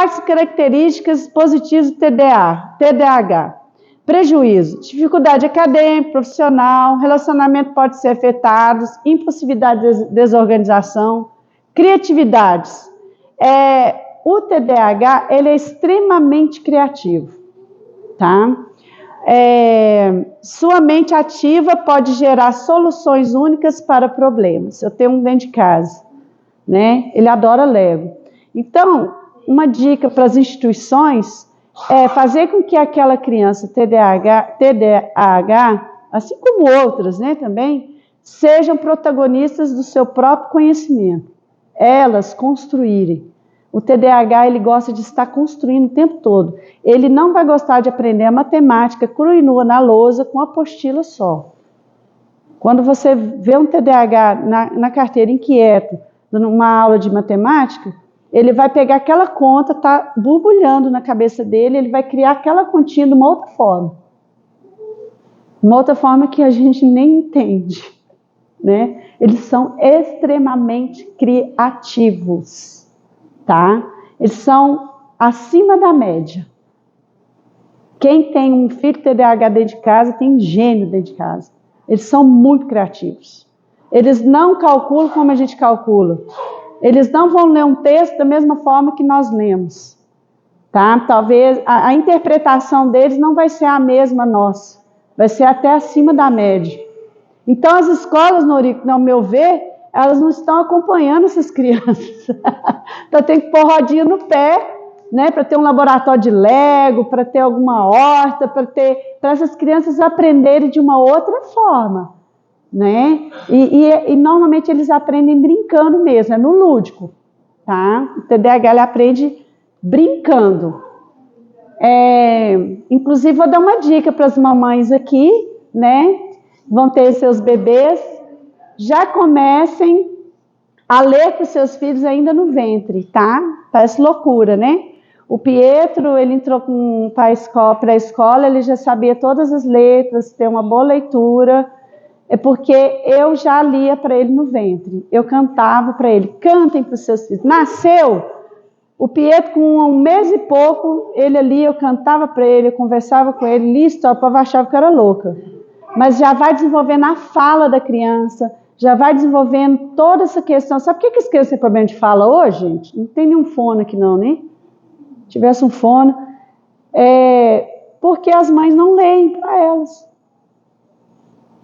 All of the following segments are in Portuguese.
Quais características positivas do TDAH? Prejuízo, dificuldade acadêmica, profissional, relacionamento pode ser afetado, impulsividade, desorganização, criatividades. O TDAH, ele é extremamente criativo, tá? Sua mente ativa pode gerar soluções únicas para problemas. Eu tenho um dentro de casa, né? Ele adora Lego. Então, uma dica para as instituições é fazer com que aquela criança TDAH, assim como outras, né, também, sejam protagonistas do seu próprio conhecimento. Elas construírem. O TDAH, ele gosta de estar construindo o tempo todo. Ele não vai gostar de aprender a matemática crua e nua na lousa com apostila só. Quando você vê um TDAH na carteira inquieto, numa aula de matemática, ele vai pegar aquela conta, tá borbulhando na cabeça dele, ele vai criar aquela continha de uma outra forma. Uma outra forma que a gente nem entende, né? Eles são extremamente criativos, tá? Eles são acima da média. Quem tem um filho TDAH dentro de casa, tem gênio dentro de casa. Eles são muito criativos. Eles não calculam como a gente calcula. Eles não vão ler um texto da mesma forma que nós lemos, tá? Talvez a interpretação deles não vai ser a mesma nossa, vai ser até acima da média. Então as escolas, Norico, ao meu ver, elas não estão acompanhando essas crianças. Então tem que pôr rodinha no pé, né? Para ter um laboratório de Lego, para ter alguma horta, para essas crianças aprenderem de uma outra forma. Né? E normalmente eles aprendem brincando mesmo, é no lúdico, tá? O TDAH ele aprende brincando. Inclusive vou dar uma dica para as mamães aqui, né? Vão ter seus bebês, já comecem a ler para os seus filhos ainda no ventre, tá? Parece loucura, né? O Pietro, ele entrou para a escola, ele já sabia todas as letras, tem uma boa leitura. É porque eu já lia para ele no ventre. Eu cantava para ele. Cantem para os seus filhos. Nasceu. O Pietro, com 1 mês e pouco, ele ali, eu cantava para ele, eu conversava com ele, lia história, o povo achava que eu era louca. Mas já vai desenvolvendo a fala da criança, já vai desenvolvendo toda essa questão. Sabe por que as crianças têm problema de fala hoje, gente? Não tem nenhum fono aqui não, né? Se tivesse um fono. Porque as mães não leem para elas.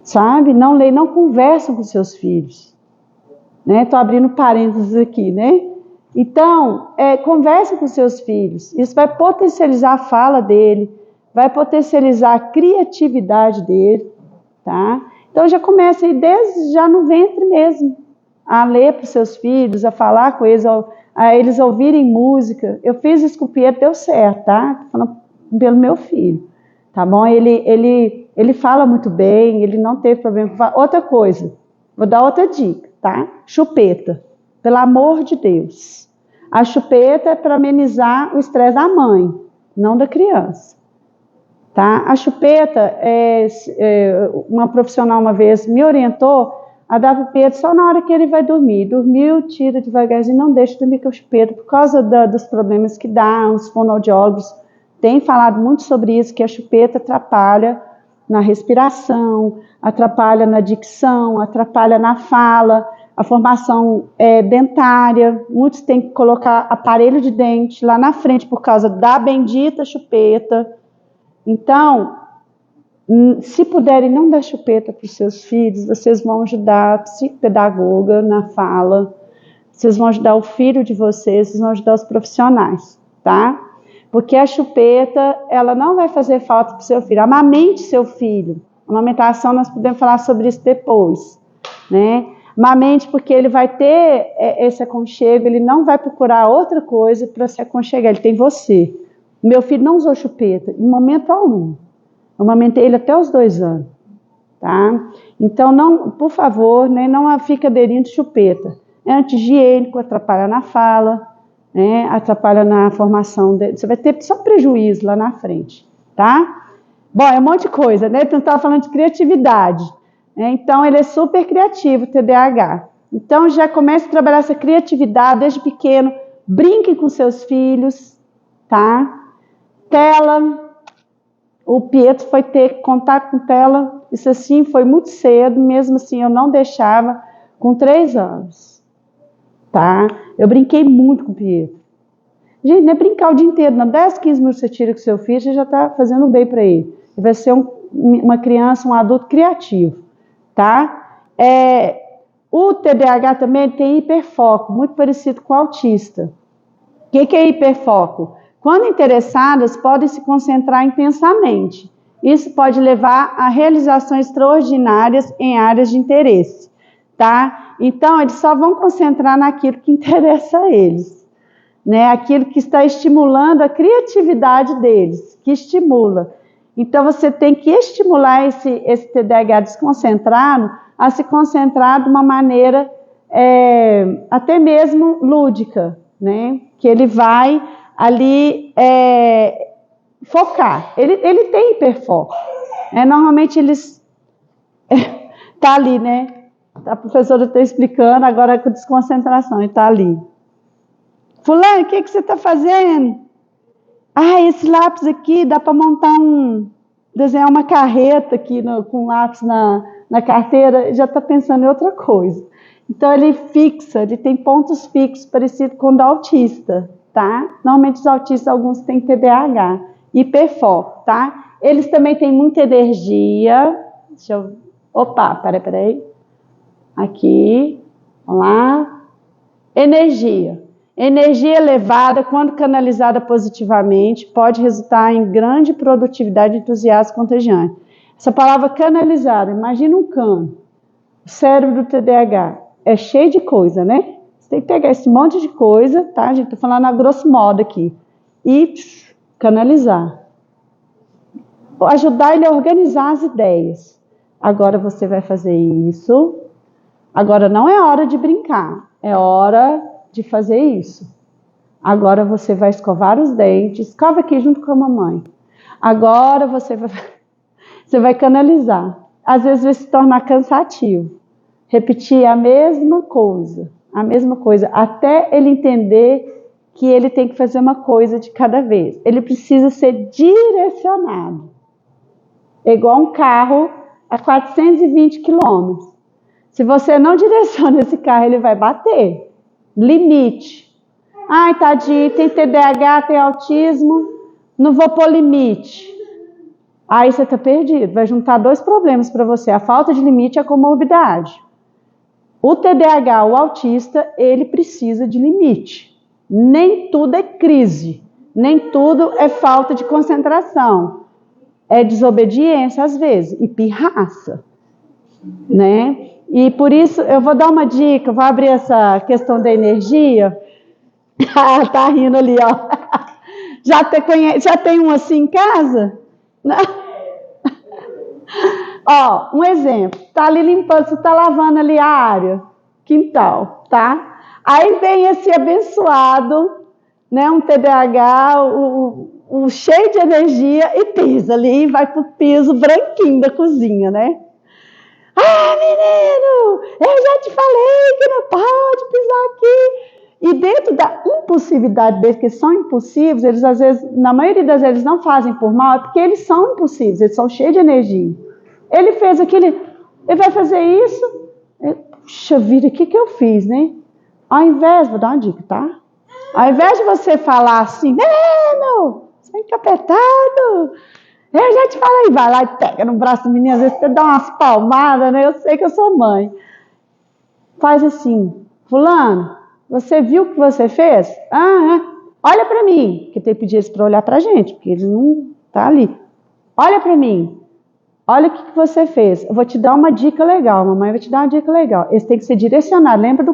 Sabe? Não leem, não conversam com seus filhos. Estou abrindo parênteses aqui, né? Então, converse com seus filhos. Isso vai potencializar a fala dele, vai potencializar a criatividade dele, tá? Então, já começa aí desde já no ventre mesmo, a ler para os seus filhos, a falar com eles, a eles ouvirem música. Eu fiz isso com o Pietro, deu certo, tá? Estou falando pelo meu filho, tá bom? Ele fala muito bem, ele não teve problema com fala. Outra coisa, vou dar outra dica, tá? Chupeta, pelo amor de Deus. A chupeta é para amenizar o estresse da mãe, não da criança. Tá? A chupeta, uma profissional uma vez me orientou a dar para o Pietro só na hora que ele vai dormir. Dormiu, tira devagarzinho, não deixa dormir com a chupeta, por causa dos problemas que dá. Os fonoaudiólogos têm falado muito sobre isso, que a chupeta atrapalha na respiração, atrapalha na dicção, atrapalha na fala, a formação dentária. Muitos têm que colocar aparelho de dente lá na frente por causa da bendita chupeta. Então, se puderem não dar chupeta para os seus filhos, vocês vão ajudar a psicopedagoga na fala, vocês vão ajudar o filho de vocês vão ajudar os profissionais, tá? Porque a chupeta, ela não vai fazer falta para o seu filho. Amamente seu filho. Amamentação, nós podemos falar sobre isso depois, né? Amamente porque ele vai ter esse aconchego, ele não vai procurar outra coisa para se aconchegar, ele tem você. Meu filho não usou chupeta, em momento algum. Eu amamentei ele até os 2 anos, tá? Então, não, por favor, né, não fique aderindo de chupeta. É anti-higiênico, atrapalha na fala, né, atrapalha na formação. Você vai ter só prejuízo lá na frente, tá? Bom, é um monte de coisa, né? Eu estava falando de criatividade. Né? Então, ele é super criativo, TDAH. Então, já comece a trabalhar essa criatividade desde pequeno. Brinque com seus filhos, tá? Tela, o Pietro foi ter contato com tela, isso assim foi muito cedo, mesmo assim eu não deixava, com 3 anos, tá? Eu brinquei muito com o Pietro. Gente, não é brincar o dia inteiro, não. 10, 15 minutos você tira com seu filho, você já está fazendo bem para ele. Ele vai ser uma criança, um adulto criativo, tá? O TDAH também tem hiperfoco, muito parecido com o autista. O que é hiperfoco? Quando interessadas, podem se concentrar intensamente. Isso pode levar a realizações extraordinárias em áreas de interesse, tá? Então, eles só vão concentrar naquilo que interessa a eles, né? Aquilo que está estimulando a criatividade deles, que estimula. Então, você tem que estimular esse TDAH desconcentrado a se concentrar de uma maneira até mesmo lúdica, né? Que ele vai ali focar. Ele tem hiperfoco. Normalmente eles... tá ali, né? A professora está explicando, agora com desconcentração, ele está ali. Fulano, o que você está fazendo? Esse lápis aqui dá para montar desenhar uma carreta aqui com lápis na carteira, já está pensando em outra coisa. Então ele fixa, ele tem pontos fixos, parecido com o do autista, tá? Normalmente os autistas, alguns têm TDAH, hiperfoco, tá? Eles também têm muita energia. Deixa eu... Opa, peraí. Aqui, vamos lá. Energia. Energia elevada, quando canalizada positivamente, pode resultar em grande produtividade, entusiasmo contagiante. Essa palavra canalizada, imagina um cano. O cérebro do TDAH é cheio de coisa, né? Você tem que pegar esse monte de coisa, tá? A gente tá falando a grosso modo aqui. E canalizar. Ajudar ele a organizar as ideias. Agora você vai fazer isso. Agora não é hora de brincar, é hora de fazer isso. Agora você vai escovar os dentes, escova aqui junto com a mamãe. Agora você vai canalizar. Às vezes vai se tornar cansativo. Repetir a mesma coisa, até ele entender que ele tem que fazer uma coisa de cada vez. Ele precisa ser direcionado. É igual um carro a 420 quilômetros. Se você não direciona esse carro, ele vai bater. Limite. Tadinho, tem TDAH, tem autismo, não vou pôr limite. Aí você está perdido. Vai juntar 2 problemas para você, a falta de limite e a comorbidade. O TDAH, o autista, ele precisa de limite. Nem tudo é crise, nem tudo é falta de concentração. É desobediência às vezes, e pirraça, né? E por isso, eu vou dar uma dica, vou abrir essa questão da energia. Tá rindo ali, ó. Já tem um assim em casa? Ó, um exemplo. Tá ali limpando, você tá lavando ali a área, quintal, tá? Aí vem esse abençoado, né, um TDAH, o cheio de energia, e pisa ali, e vai pro piso branquinho da cozinha, né? Menino, eu já te falei que não pode pisar aqui. E dentro da impulsividade deles, que são impulsivos, eles às vezes, na maioria das vezes, não fazem por mal, é porque eles são impulsivos, eles são cheios de energia. Ele fez aquele, ele vai fazer isso, puxa vida, o que eu fiz, né? Ao invés, vou dar uma dica, tá? Ao invés de você falar assim, menino, você é encapetado, eu já te falei, vai lá e pega no braço do menino, às vezes você dá umas palmadas, né? Eu sei que eu sou mãe. Faz assim, fulano, você viu o que você fez? Olha para mim, que tem que pedir eles para olhar para a gente, porque eles não tá ali. Olha para mim, olha o que você fez. Eu vou te dar uma dica legal, mamãe vai te dar uma dica legal. Esse tem que ser direcionado, lembra do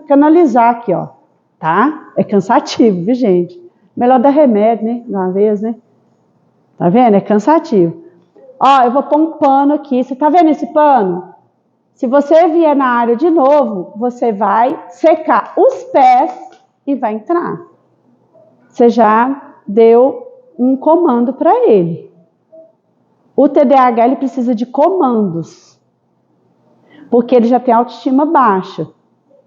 canalizar aqui, ó, tá? É cansativo, viu, gente? Melhor dar remédio, né, de uma vez, né? Tá vendo? É cansativo. Ó, eu vou pôr um pano aqui. Você tá vendo esse pano? Se você vier na área de novo, você vai secar os pés e vai entrar. Você já deu um comando para ele. O TDAH, ele precisa de comandos. Porque ele já tem autoestima baixa,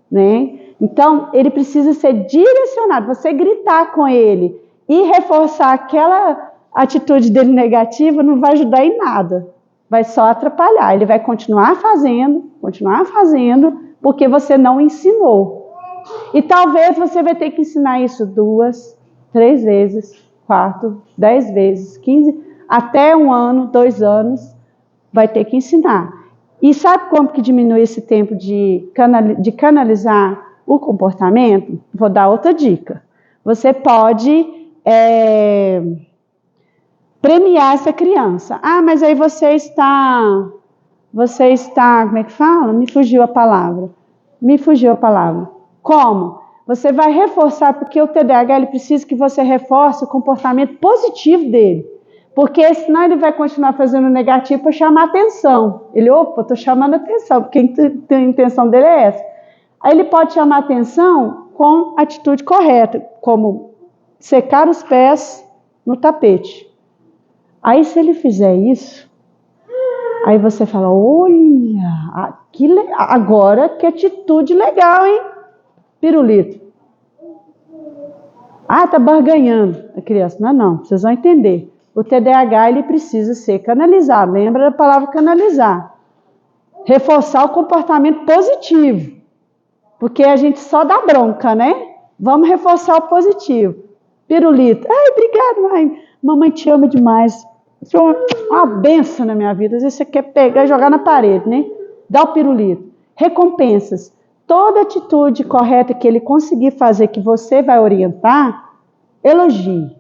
né? Então, ele precisa ser direcionado. Você gritar com ele E reforçar aquela atitude dele negativa não vai ajudar em nada. Vai só atrapalhar. Ele vai continuar fazendo, porque você não ensinou. E talvez você vai ter que ensinar isso 2, 3 vezes, 4, 10 vezes, 15, até 1 ano, 2 anos, vai ter que ensinar. E sabe como que diminui esse tempo de canalizar o comportamento? Vou dar outra dica. Você pode premiar essa criança. Ah, mas aí você está, como é que fala? Me fugiu a palavra. Como? Você vai reforçar, porque o TDAH ele precisa que você reforce o comportamento positivo dele. Porque senão ele vai continuar fazendo negativo para chamar atenção. Ele, opa, estou chamando atenção, porque a intenção dele é essa. Aí ele pode chamar atenção com atitude correta, como secar os pés no tapete. Aí se ele fizer isso, aí você fala, olha, agora que atitude legal, hein? Pirulito. Ah, tá barganhando a criança. Não, vocês vão entender. O TDAH ele precisa ser canalizado. Lembra da palavra canalizar. Reforçar o comportamento positivo. Porque a gente só dá bronca, né? Vamos reforçar o positivo. Pirulito. Ai, obrigado, mãe. Mamãe te ama demais. Isso é uma benção na minha vida. Às vezes você quer pegar e jogar na parede, né? Dá o pirulito. Recompensas. Toda atitude correta que ele conseguir fazer, que você vai orientar, elogie.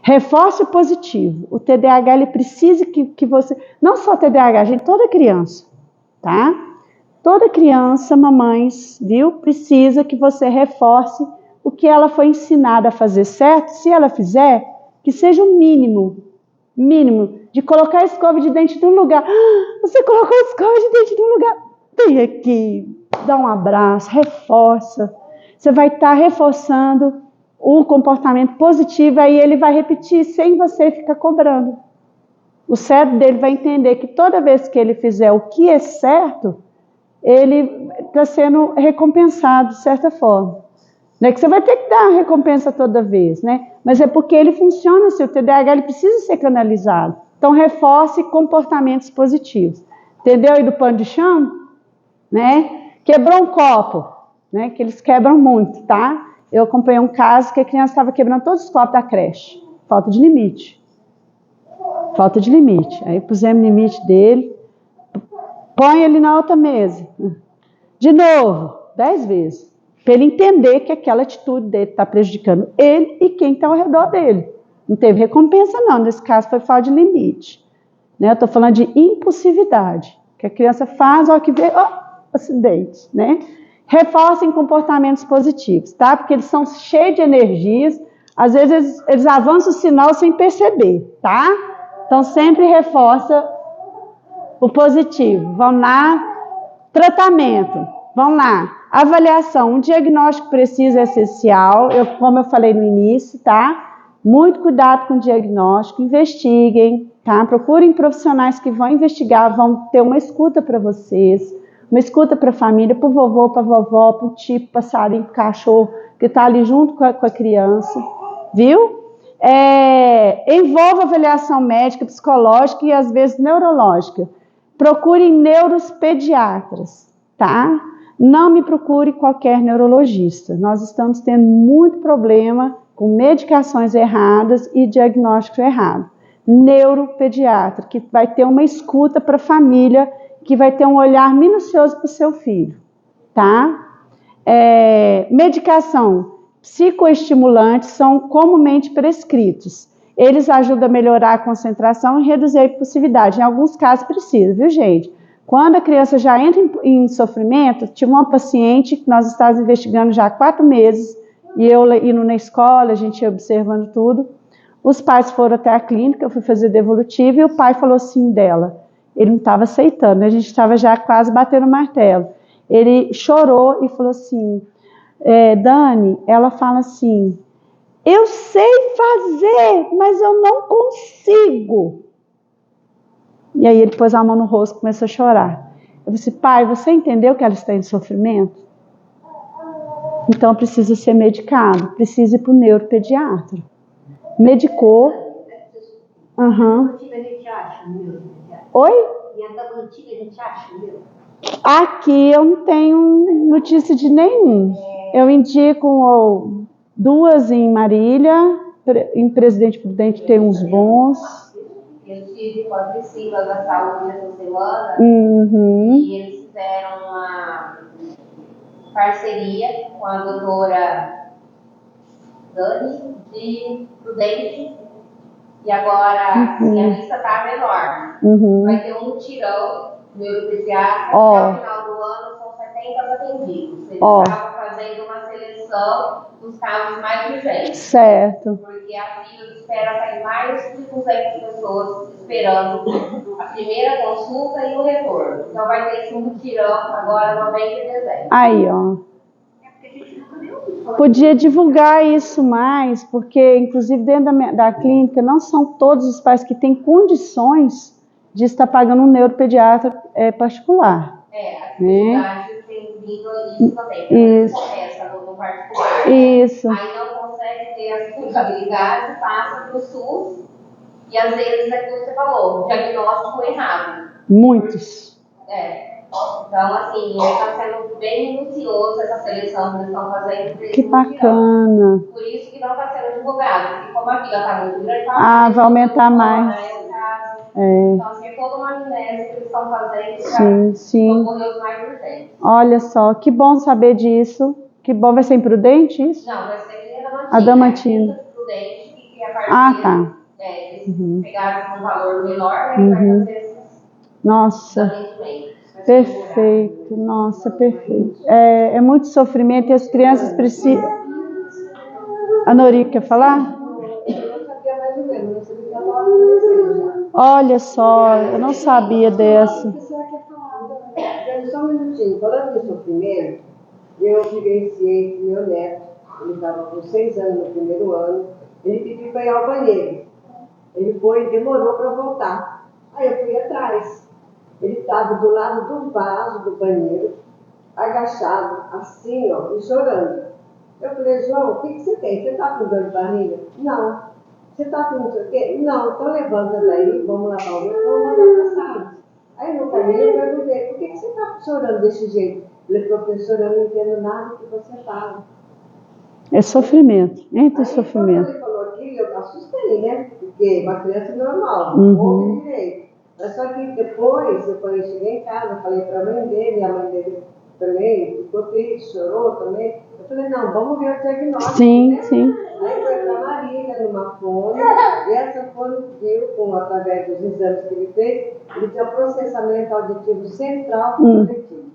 Reforce o positivo. O TDAH, ele precisa que você... Não só o TDAH, gente, toda criança, tá? Toda criança, mamães, viu? Precisa que você reforce o que ela foi ensinada a fazer certo. Se ela fizer, que seja o mínimo, de colocar a escova de dente no lugar. Ah, você colocou a escova de dente no lugar. Vem aqui, dá um abraço, reforça. Você vai estar reforçando o comportamento positivo, aí ele vai repetir sem você ficar cobrando. O cérebro dele vai entender que toda vez que ele fizer o que é certo, ele está sendo recompensado de certa forma. Não é que você vai ter que dar a recompensa toda vez, né? Mas é porque ele funciona, o TDAH ele precisa ser canalizado. Então, reforce comportamentos positivos. Entendeu aí do pano de chão? Né? Quebrou um copo, né? Que eles quebram muito, tá? Eu acompanhei um caso que a criança estava quebrando todos os copos da creche. Falta de limite. Aí pusemos limite dele. Põe ele na outra mesa. De novo, 10 vezes. Para ele entender que aquela atitude dele está prejudicando ele e quem está ao redor dele. Não teve recompensa não, nesse caso foi falta de limite. Né? Eu estou falando de impulsividade. Que a criança faz, ó, que vê, acidente, né? Reforcem comportamentos positivos, tá? Porque eles são cheios de energias, às vezes eles avançam o sinal sem perceber, tá? Então sempre reforça o positivo. Vão lá, tratamento, vão lá, avaliação, um diagnóstico preciso é essencial, como eu falei no início, tá? Muito cuidado com o diagnóstico, investiguem, tá? Procurem profissionais que vão investigar, vão ter uma escuta para vocês, uma escuta para a família, para o vovô, para a vovó, para o tipo, passarinho, para o cachorro, que está ali junto com a criança, viu? Envolva avaliação médica, psicológica e às vezes neurológica. Procurem neuropediatras, tá? Não me procure qualquer neurologista. Nós estamos tendo muito problema com medicações erradas e diagnóstico errado. Neuropediatra, que vai ter uma escuta para a família, que vai ter um olhar minucioso para o seu filho, tá? Medicação, psicoestimulantes são comumente prescritos. Eles ajudam a melhorar a concentração e reduzir a impulsividade. Em alguns casos precisa, viu, gente? Quando a criança já entra em sofrimento, tive uma paciente que nós estávamos investigando já há 4 meses, e eu indo na escola, a gente ia observando tudo. Os pais foram até a clínica, eu fui fazer devolutivo, e o pai falou assim dela. Ele não estava aceitando, a gente estava já quase batendo martelo. Ele chorou e falou assim, Dani, ela fala assim, eu sei fazer, mas eu não consigo. E aí ele pôs a mão no rosto e começou a chorar. Eu disse, pai, você entendeu que ela está em sofrimento? Então precisa ser medicado, precisa ir para o neuropediatra. Medicou. Aham. Oi? Aqui eu não tenho notícia de nenhum. Eu indico 2 em Marília, em Presidente Prudente tem uns bons. Eu tive com a Priscila da Saúde essa semana e eles fizeram uma parceria com a doutora Dani de Prudente e agora assim, a lista está menor. Vai ter um mutirão no neuropediatra até o final do ano, são 70 atendidos. Eles estavam fazendo uma seleção dos casos mais urgentes. Certo. Porque a fila de espera está em mais de 200 pessoas esperando a primeira consulta e o retorno. Então vai ter esse mutirão agora, novembro e dezembro. Aí, ó. Podia divulgar isso mais, porque inclusive dentro da clínica não são todos os pais que têm condições de estar pagando um neuropediatra particular. A cidade tem vindo isso também. Isso. Começa no particular. Isso. Aí não consegue ter a sustentabilidade, passa para o SUS e às vezes é como você falou, diagnóstico errado. Muitos. Então, assim, está sendo bem minucioso essa seleção que eles estão fazendo. Que bacana. Por isso que não está sendo divulgado, porque como a fila está muito grande, vai aumentar mais. Então, assim, é toda uma amnésia que eles estão fazendo para socorrer os mais urgentes. Olha só, que bom saber disso. Que bom, vai ser em Prudente isso? Não, vai ser em Adamantina. Adamantina. Prudente, que é a parceria. Tá. Eles pegaram um valor menor, né, vai fazer esses. Nossa. Perfeito, nossa, perfeito. É muito sofrimento e as crianças precisam. A Nori quer falar? Olha só, eu não sabia dessa. Só um minutinho, falando de sofrimento, eu vivenciei com meu neto, ele estava com 6 anos no primeiro ano, ele pediu para ir ao banheiro. Ele foi e demorou para voltar. Aí eu fui atrás. Ele estava do lado do vaso do banheiro, agachado, assim, ó, e chorando. Eu falei, João, o que você tem? Você está com dor de barriga? Não. Você está com não sei o quê? Não. Então levanta daí, vamos lavar o rosto, vamos mandar para a sala. Aí no caminho eu perguntei, por que você está chorando desse jeito? Ele falou, professor, eu não entendo nada do que você fala. É sofrimento, entra aí, sofrimento. Quando ele falou aquilo, eu assustei, né? Porque uma criança normal, não ouve direito. Mas só que depois, eu cheguei em casa, falei para a mãe dele, a mãe dele também ficou triste, chorou também. Eu falei, não, vamos ver o diagnóstico, né? Sim. Aí foi para a Marília, numa fono, e essa fono viu, através dos exames que ele fez, ele tinha um processamento auditivo central coletivo.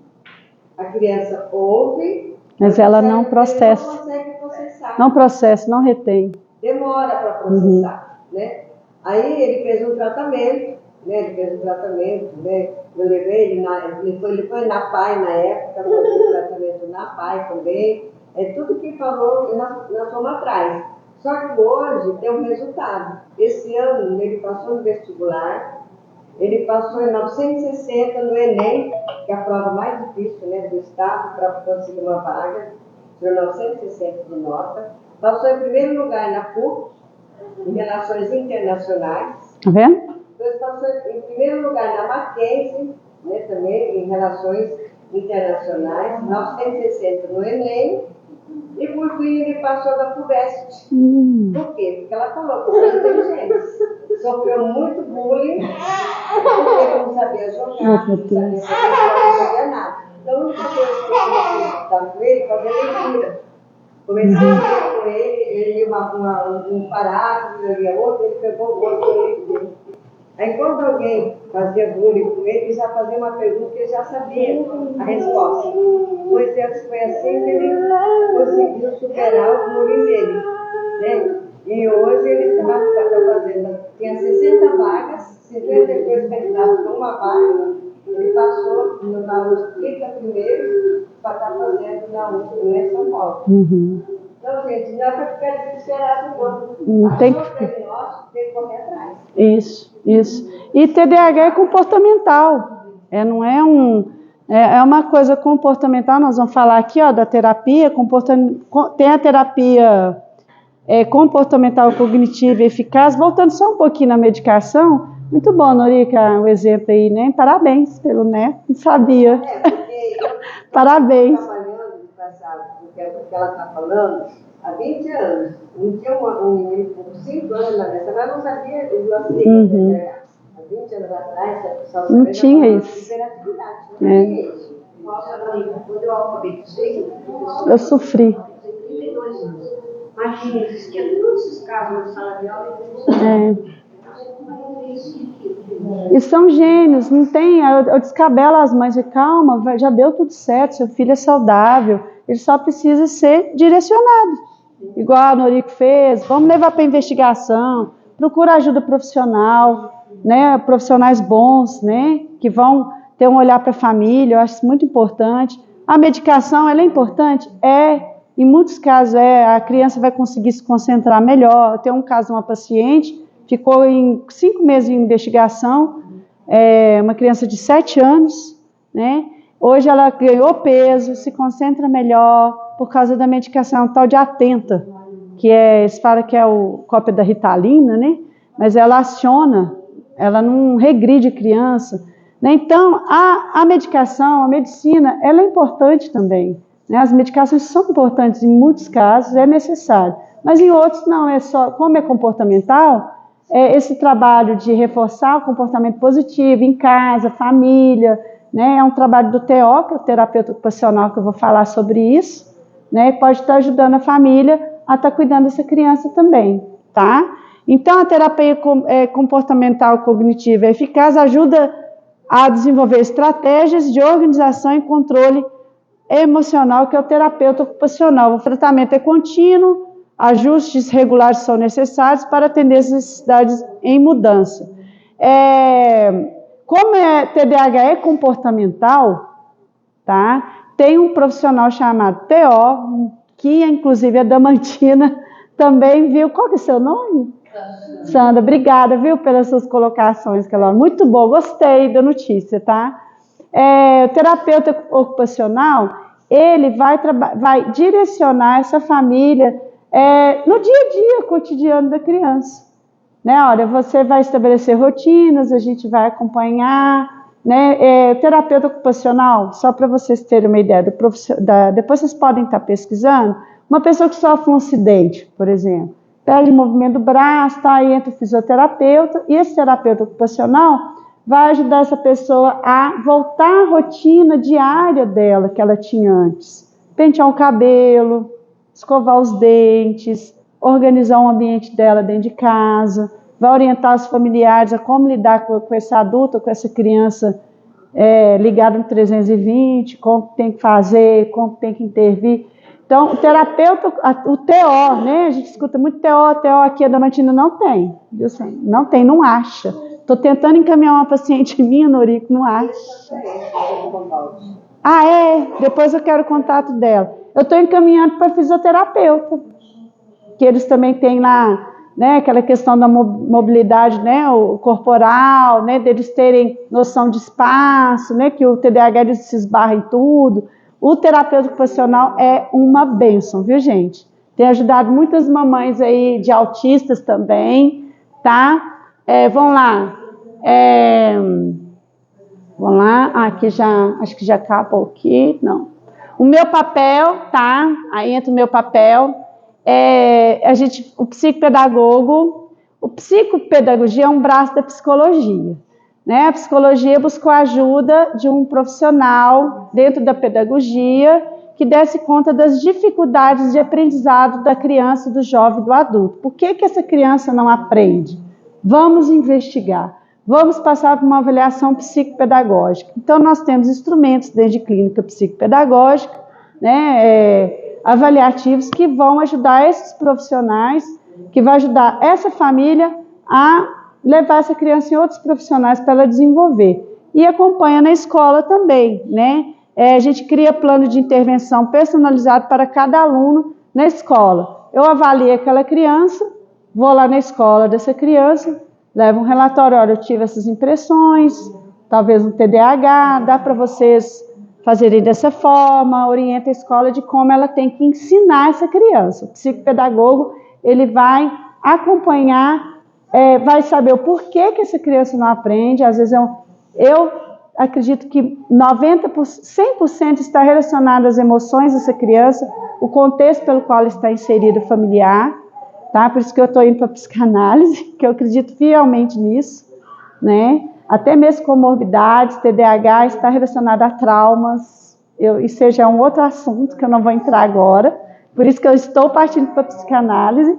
A criança ouve, mas ela não processa. Não consegue processar. Não processa, não retém. Demora para processar, né? Aí ele fez um tratamento, né? Eu levei ele foi na PAI na época, fazia tratamento na PAI também. É tudo que falou, nós fomos atrás. Só que hoje tem um resultado. Esse ano ele passou no vestibular, ele passou em 960 no Enem, que é a prova mais difícil, né, do estado para conseguir uma vaga, tirou 960 de nota. Passou em primeiro lugar na PUC, em Relações Internacionais. Tá vendo? Depois passou em primeiro lugar na Mackenzie, né, também em Relações Internacionais, 960 no Enem. E por fim ele passou da FUVEST. Por quê? Porque ela falou que foi inteligente. Sofreu muito bullying, porque ele não sabia jogar, não sabia nada. Então a única coisa que eu comecei a estar com ele, fazer leitura. Comecei a ler com ele, ele lia um parágrafo, eu lia outro, ele pegou o gosto do livro dele. Aí quando alguém fazia bullying com ele, ele já fazia uma pergunta que ele já sabia a resposta. Pois foi assim que ele conseguiu superar o bullying dele, né? E hoje ele está fazendo, tinha 60 vagas, 52 candidatos para uma vaga, ele passou nos 30 primeiros para estar fazendo na USP, em São Paulo. Então, gente, não é para ficar desesperado, não. Tem que correr atrás. Isso. E TDAH é comportamental. Não é É uma coisa comportamental, nós vamos falar aqui, ó, da terapia, tem a terapia comportamental cognitiva eficaz, voltando só um pouquinho na medicação, muito bom, Norica, o exemplo aí, né? Parabéns pelo neto, não sabia. Porque eu Parabéns. trabalhando no passado, porque ela está falando, há 20 anos, não tinha um menino com 5 anos na mesa, mas não sabia o né? Há 20 anos atrás, só não tinha isso. Hiperatividade, não tinha isso. Quando eu alfabetizei, eu sofri. 32 anos. Imagina, existia todos esses casos na sala de aula e são gênios, não tem, eu descabelo as mães e calma, já deu tudo certo, seu filho é saudável, ele só precisa ser direcionado, igual a Norico fez, vamos levar para investigação, procura ajuda profissional, né, profissionais bons, né, que vão ter um olhar para a família, eu acho isso muito importante. A medicação, ela é importante? Em muitos casos a criança vai conseguir se concentrar melhor. Eu tenho um caso de uma paciente, ficou em 5 meses de investigação, uma criança de 7 anos, né? Hoje ela ganhou peso, se concentra melhor por causa da medicação tal de Atenta, que eles falam que é o cópia da Ritalina, né? Mas ela aciona, ela não regride a criança, né? Então, a medicação, a medicina, ela é importante também, né? As medicações são importantes em muitos casos, é necessário, mas em outros não, como é comportamental, esse trabalho de reforçar o comportamento positivo em casa, família, né? É um trabalho do TO, que é o terapeuta ocupacional, que eu vou falar sobre isso, né? Pode estar ajudando a família a estar cuidando dessa criança também, tá? Então, a terapia comportamental cognitiva eficaz ajuda a desenvolver estratégias de organização e controle emocional, que é o terapeuta ocupacional. O tratamento é contínuo, ajustes regulares são necessários para atender as necessidades em mudança. Como TDAH é comportamental, tá? Tem um profissional chamado TO, que inclusive a Damantina também viu. Qual que é o seu nome? Sandra, obrigada, viu, pelas suas colocações, Keló. Muito bom, gostei da notícia, tá? O terapeuta ocupacional, ele vai direcionar essa família no dia a dia cotidiano da criança, né? Olha, você vai estabelecer rotinas, a gente vai acompanhar, né? Terapeuta ocupacional, só para vocês terem uma ideia depois vocês podem estar pesquisando, uma pessoa que sofre um acidente, por exemplo, perde o movimento do braço, tá? Aí entra o fisioterapeuta, e esse terapeuta ocupacional vai ajudar essa pessoa a voltar à rotina diária dela, que ela tinha antes. Pentear o cabelo, escovar os dentes, organizar o ambiente dela dentro de casa, vai orientar os familiares a como lidar com esse adulto, com essa criança ligada no 320, como tem que fazer, como tem que intervir. Então, o terapeuta, o TO, né? A gente escuta muito TO aqui, a Damantina não tem, viu? Não tem, não acha. Estou tentando encaminhar uma paciente minha, Norico, não acha. Depois eu quero o contato dela. Eu estou encaminhando para fisioterapeuta, que eles também têm lá, né, aquela questão da mobilidade, né, o corporal, né, deles terem noção de espaço, né, que o TDAH ele se esbarra em tudo. O terapeuta ocupacional é uma bênção, viu, gente? Tem ajudado muitas mamães aí de autistas também, tá? Vamos lá. Vamos lá. Aqui já, acho que já acabou aqui. Não. O meu papel, tá? Aí entra o meu papel. O psicopedagogo. O psicopedagogia é um braço da psicologia, né? A psicologia buscou a ajuda de um profissional dentro da pedagogia que desse conta das dificuldades de aprendizado da criança, do jovem, do adulto. Por que essa criança não aprende? Vamos investigar. Vamos passar por uma avaliação psicopedagógica. Então, nós temos instrumentos desde clínica psicopedagógica, né, avaliativos, que vão ajudar esses profissionais, que vai ajudar essa família a levar essa criança em outros profissionais para ela desenvolver. E acompanha na escola também, né? A gente cria plano de intervenção personalizado para cada aluno na escola. Eu avalio aquela criança, vou lá na escola dessa criança, levo um relatório, olha, eu tive essas impressões, talvez um TDAH, dá para vocês fazerem dessa forma, orienta a escola de como ela tem que ensinar essa criança. O psicopedagogo, ele vai acompanhar, vai saber o porquê que essa criança não aprende. Às vezes eu acredito que 100% está relacionado às emoções dessa criança, o contexto pelo qual ela está inserida familiar, tá? Por isso que eu estou indo para a psicanálise, que eu acredito fielmente nisso, né? Até mesmo comorbidades, TDAH está relacionado a traumas, isso já é um outro assunto que eu não vou entrar agora, por isso que eu estou partindo para a psicanálise.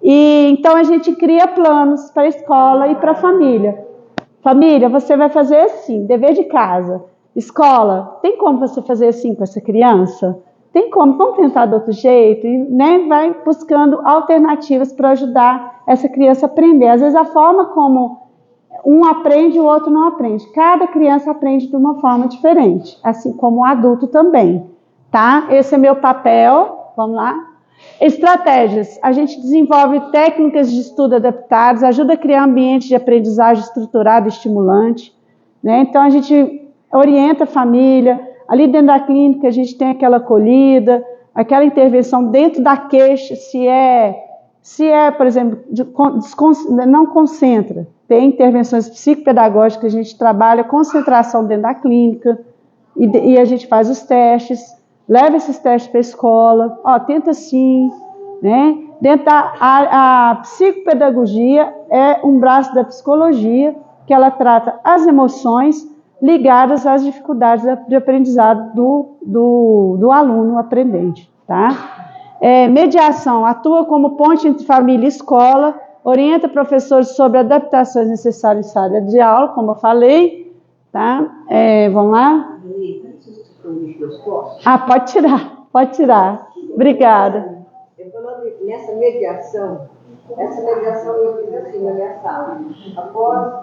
E então a gente cria planos para a escola e para a família. Família, você vai fazer assim, dever de casa. Escola, tem como você fazer assim com essa criança? Tem como, vamos tentar de outro jeito? E, né, vai buscando alternativas para ajudar essa criança a aprender. Às vezes a forma como um aprende e o outro não aprende. Cada criança aprende de uma forma diferente, assim como o adulto também, tá? Esse é meu papel, vamos lá. Estratégias. A gente desenvolve técnicas de estudo adaptadas, ajuda a criar ambiente de aprendizagem estruturado e estimulante, né? Então a gente orienta a família, ali dentro da clínica a gente tem aquela acolhida, aquela intervenção dentro da queixa, se é, por exemplo, não concentra. Tem intervenções psicopedagógicas, a gente trabalha concentração dentro da clínica e a gente faz os testes, leva esses testes para a escola, tenta sim, né? Dentro a psicopedagogia é um braço da psicologia que ela trata as emoções ligadas às dificuldades de aprendizado do aluno aprendente, tá? Mediação, atua como ponte entre família e escola, orienta professores sobre adaptações necessárias em sala de aula, como eu falei, tá? Vamos lá? Pode tirar. Obrigada. Eu falando nessa mediação, eu fiz assim na minha sala. Após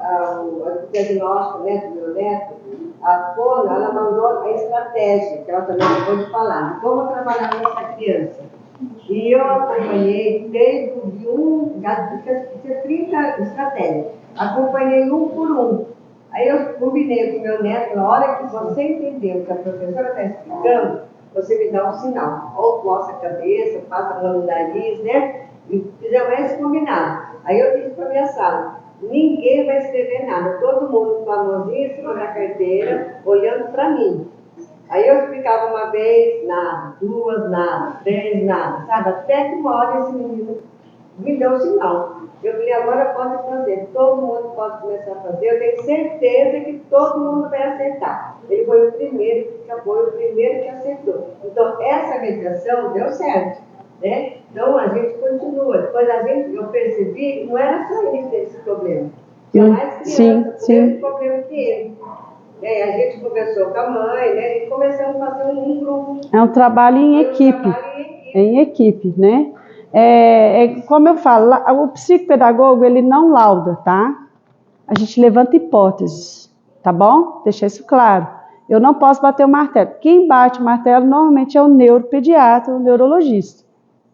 o diagnóstico, né, do meu neto, a Fona, ela mandou a estratégia, que ela também acabou de falar, como trabalhar com essa criança. E eu acompanhei desde tinha 30 estratégias. Acompanhei um por um. Aí eu combinei com o meu neto, na hora que você entendeu o que a professora está explicando, você me dá um sinal. Ou coça a cabeça, passa a mão no nariz, né? E fizemos esse combinado. Aí eu disse para a minha sala, ninguém vai escrever nada. Todo mundo com a mãozinha em cima da carteira, olhando para mim. Aí eu explicava uma vez, nada, duas, nada, três, nada, sabe? Até que uma hora esse menino me deu um sinal. Eu falei, agora pode fazer, todo mundo pode começar a fazer, eu tenho certeza que todo mundo vai acertar. Ele foi o primeiro que acertou. Então, essa mediação deu certo, né? Então, a gente continua. Depois eu percebi que não era só ele que teve esse problema. Tinha mais crianças com esse problema que ele. A gente conversou com a mãe, né? E começamos a fazer um grupo. É um trabalho em equipe. Em equipe, né? Como eu falo, o psicopedagogo, ele não lauda, tá? A gente levanta hipóteses, tá bom? Deixa isso claro. Eu não posso bater o martelo. Quem bate o martelo normalmente é o neuropediatra, o neurologista,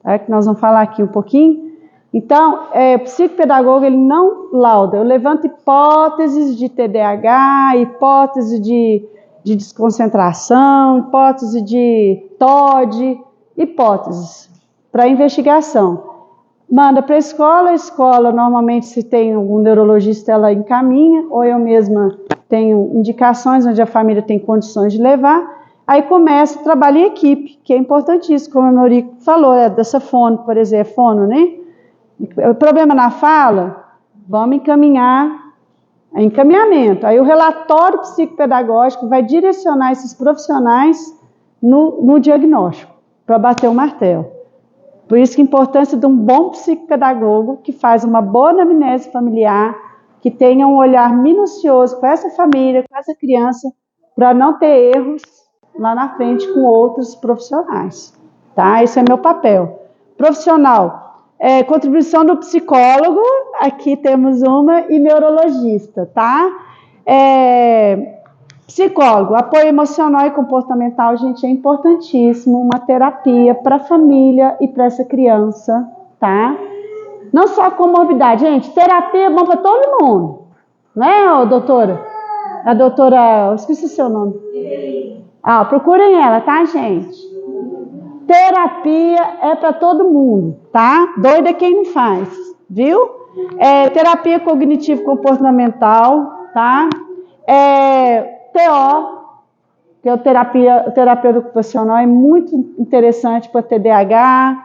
tá? Que nós vamos falar aqui um pouquinho. Então, o psicopedagogo, ele não lauda. Eu levanto hipóteses de TDAH, hipótese de desconcentração, hipótese de TOD, hipóteses para investigação. Manda para a escola normalmente, se tem algum neurologista, ela encaminha, ou eu mesma tenho indicações onde a família tem condições de levar. Aí começa o trabalho em equipe, que é importantíssimo, como a Norico falou, dessa fono, por exemplo, fono, né? O problema na fala, vamos encaminhar, encaminhamento. Aí o relatório psicopedagógico vai direcionar esses profissionais no diagnóstico, para bater o martelo. Por isso que a importância de um bom psicopedagogo que faz uma boa anamnese familiar, que tenha um olhar minucioso com essa família, com essa criança, para não ter erros lá na frente com outros profissionais. Tá? Esse é meu papel. Profissional. Contribuição do psicólogo, aqui temos uma, e neurologista, tá? Psicólogo, apoio emocional e comportamental, gente, é importantíssimo, uma terapia para a família e para essa criança, tá? Não só comorbidade, gente, terapia é bom para todo mundo, não é, doutora? A doutora, eu esqueci seu nome. Procurem ela, tá, gente? Terapia é para todo mundo, tá? Doida é quem não faz, viu? Terapia cognitivo-comportamental, tá? TO, que é o terapeuta ocupacional, é muito interessante para TDAH,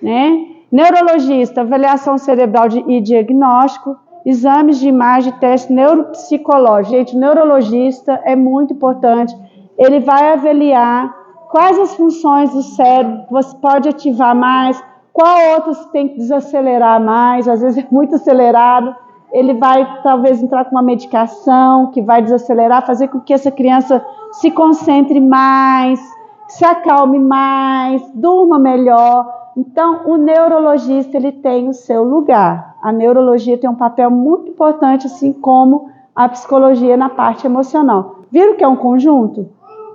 né? Neurologista, avaliação cerebral e diagnóstico, exames de imagem, teste neuropsicológico. Gente, o neurologista é muito importante. Ele vai avaliar quais as funções do cérebro você pode ativar mais, qual outras tem que desacelerar mais, às vezes é muito acelerado. Ele vai talvez entrar com uma medicação que vai desacelerar, fazer com que essa criança se concentre mais, se acalme mais, durma melhor. Então, o neurologista, ele tem o seu lugar. A neurologia tem um papel muito importante, assim como a psicologia na parte emocional. Viram que é um conjunto?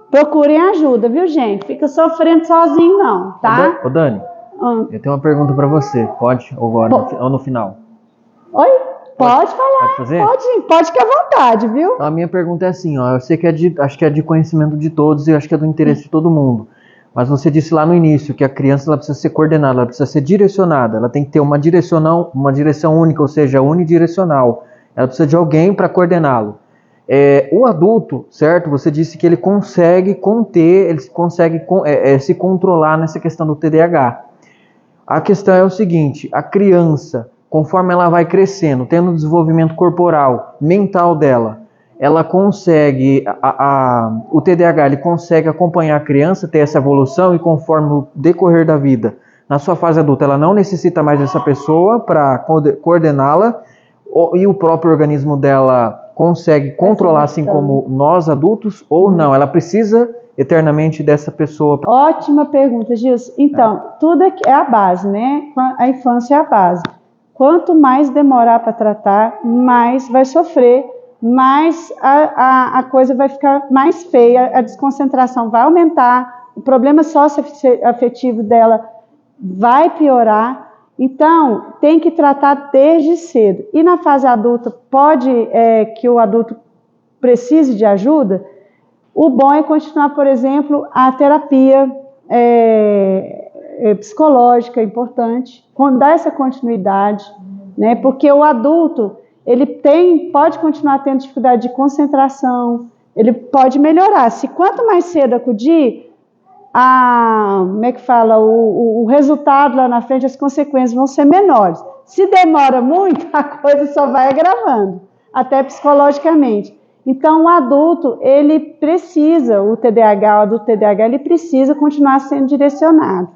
Procurem ajuda, viu, gente? Fica sofrendo sozinho, não, tá? Ô, Dani, eu tenho uma pergunta para você. Pode? Ou agora? Ou no final? Oi? Pode falar. Pode fazer? Pode que à vontade, viu? Então, a minha pergunta é assim, ó. Eu sei que acho que é de conhecimento de todos e acho que é do interesse de todo mundo. Mas você disse lá no início que a criança ela precisa ser coordenada, ela precisa ser direcionada, ela tem que ter uma direção única, ou seja, unidirecional. Ela precisa de alguém para coordená-lo. O adulto, certo? Você disse que ele consegue conter, ele consegue se controlar nessa questão do TDAH. A questão é o seguinte, a criança, conforme ela vai crescendo, tendo o desenvolvimento corporal, mental dela, ela consegue, o TDAH ele consegue acompanhar a criança, ter essa evolução e conforme o decorrer da vida, na sua fase adulta, ela não necessita mais dessa pessoa para coordená-la e o próprio organismo dela consegue controlar assim como nós adultos ou não, ela precisa eternamente dessa pessoa. Ótima pergunta, Gilson. Então, tudo é a base, né? A infância é a base. Quanto mais demorar para tratar, mais vai sofrer, mais a coisa vai ficar mais feia, a desconcentração vai aumentar, o problema socioafetivo dela vai piorar. Então, tem que tratar desde cedo. E na fase adulta, pode que o adulto precise de ajuda? O bom é continuar, por exemplo, a terapia psicológica, é importante, dar essa continuidade, né? Porque o adulto, ele pode continuar tendo dificuldade de concentração, ele pode melhorar. Se quanto mais cedo acudir, como é que fala, o resultado lá na frente, as consequências vão ser menores. Se demora muito, a coisa só vai agravando, até psicologicamente. Então, o adulto, ele precisa, o adulto TDAH, ele precisa continuar sendo direcionado,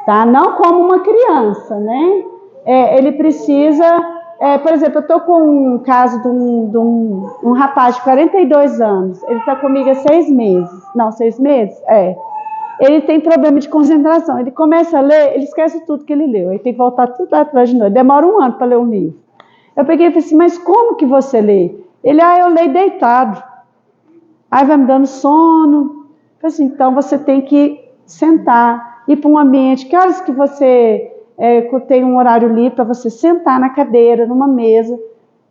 tá? Não como uma criança, né? Ele precisa, por exemplo, eu estou com um caso de um rapaz de 42 anos, ele está comigo há 6 meses. Não, 6 meses? Ele tem problema de concentração, ele começa a ler, ele esquece tudo que ele leu, ele tem que voltar tudo atrás de novo, demora 1 ano para ler um livro. Eu peguei e falei assim, mas como que você lê? Ele, eu leio deitado. Aí vai me dando sono. Eu falei assim, então você tem que sentar, ir para um ambiente, que horas que você tem um horário livre para você sentar na cadeira, numa mesa,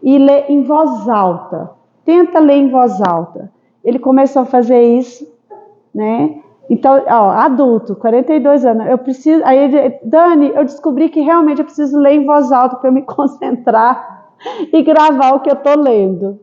e ler em voz alta. Tenta ler em voz alta. Ele começou a fazer isso, né? Então, adulto, 42 anos, eu preciso... Aí ele, Dani, eu descobri que realmente eu preciso ler em voz alta para eu me concentrar e gravar o que eu estou lendo.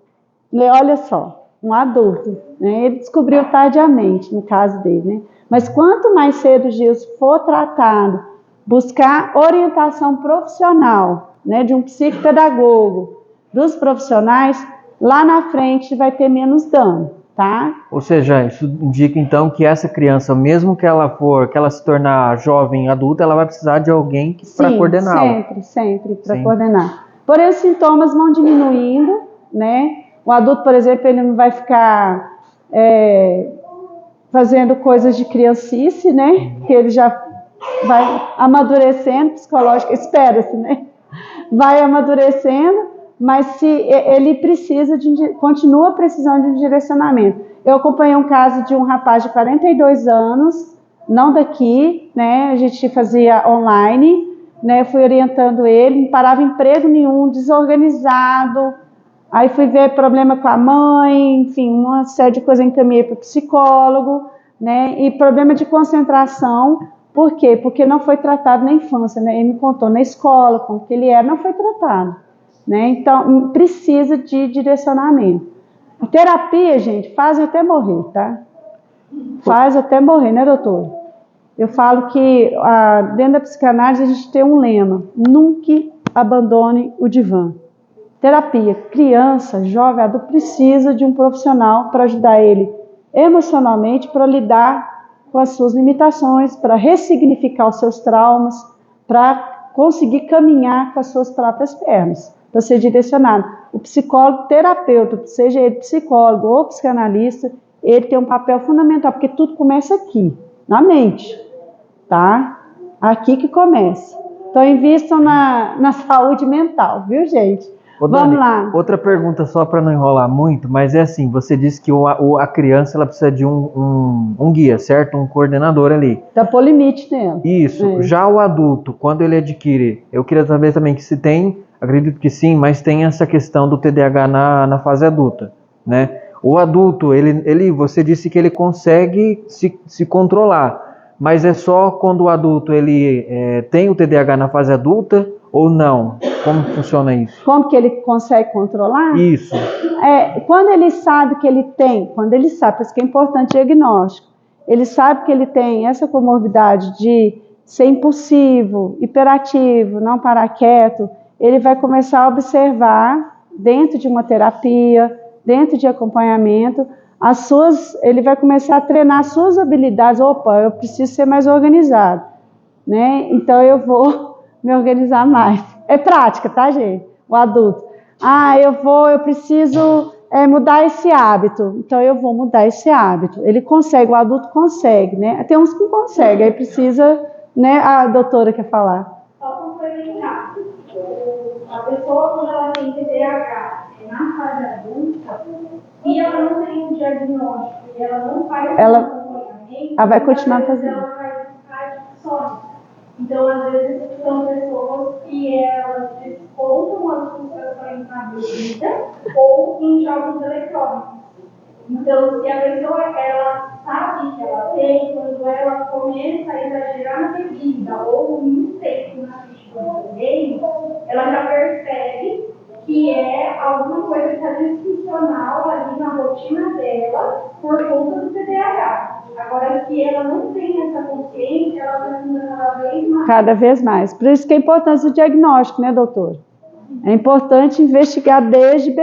Olha só, um adulto, né? Ele descobriu tardiamente, no caso dele, né? Mas quanto mais cedo o Gilson for tratado, buscar orientação profissional, né, de um psicopedagogo, dos profissionais, lá na frente vai ter menos dano, tá? Ou seja, isso indica então que essa criança, mesmo que ela se tornar jovem, adulta, ela vai precisar de alguém para coordená-la. Sempre para coordenar. Porém, os sintomas vão diminuindo, né? O adulto, por exemplo, ele não vai ficar fazendo coisas de criancice, né? Que ele já vai amadurecendo psicológico, espera-se, né? Vai amadurecendo, mas se ele continua precisando de um direcionamento. Eu acompanhei um caso de um rapaz de 42 anos, não daqui, né? A gente fazia online, né? Eu fui orientando ele, não parava emprego nenhum, desorganizado. Aí fui ver problema com a mãe, enfim, uma série de coisas, encaminhei para o psicólogo. né? E problema de concentração, por quê? Porque não foi tratado na infância, né? Ele me contou na escola como que ele era, não foi tratado, né? Então, precisa de direcionamento. A terapia, gente, faz até morrer, tá? Faz até morrer, né, doutor? Eu falo que dentro da psicanálise a gente tem um lema: nunca abandone o divã. Terapia, criança, jovem, adulto, precisa de um profissional para ajudar ele emocionalmente, para lidar com as suas limitações, para ressignificar os seus traumas, para conseguir caminhar com as suas próprias pernas, para ser direcionado. O psicólogo, terapeuta, seja ele psicólogo ou psicanalista, ele tem um papel fundamental, porque tudo começa aqui, na mente, tá? Aqui que começa. Então, invistam na saúde mental, viu, gente? Ô, Dani, vamos lá. Outra pergunta, só para não enrolar muito, mas é assim, você disse que a criança ela precisa de um guia, certo? Um coordenador ali. Dá pôr limite nela. Isso. Já o adulto, quando ele adquire, eu queria saber também que se tem, acredito que sim, mas tem essa questão do TDAH na fase adulta, né? O adulto, você disse que ele consegue se controlar, mas é só quando o adulto ele tem o TDAH na fase adulta ou não? Como funciona isso? Como que ele consegue controlar? Isso. Quando ele sabe que ele tem, por isso que é importante o diagnóstico, ele sabe que ele tem essa comorbidade de ser impulsivo, hiperativo, não parar quieto, ele vai começar a observar dentro de uma terapia, dentro de acompanhamento, ele vai começar a treinar as suas habilidades. Opa, eu preciso ser mais organizado, né? Então eu vou me organizar mais. É prática, tá, gente? O adulto. Eu preciso mudar esse hábito. Então eu vou mudar esse hábito. Ele consegue, o adulto consegue, né? Tem uns que não conseguem, aí precisa, né? A doutora quer falar. Só complementar. A pessoa, quando ela tem TDAH na fase adulta, e ela não tem um diagnóstico e ela não faz acompanhamento, ela vai continuar fazendo. Ela vai ficar só. Então, às vezes, são pessoas que elas descontam as frustrações na bebida ou em jogos eletrônicos. Então, se a pessoa ela sabe que ela tem, quando ela começa a exagerar na bebida ou no mistake na ficha do game, ela já percebe que é alguma coisa que está disfuncional ali na rotina dela por conta do TDAH. Agora, se ela não tem essa consciência, ela precisa cada vez mais. Cada vez mais. Por isso que é a importância do diagnóstico, né, doutor? É importante investigar desde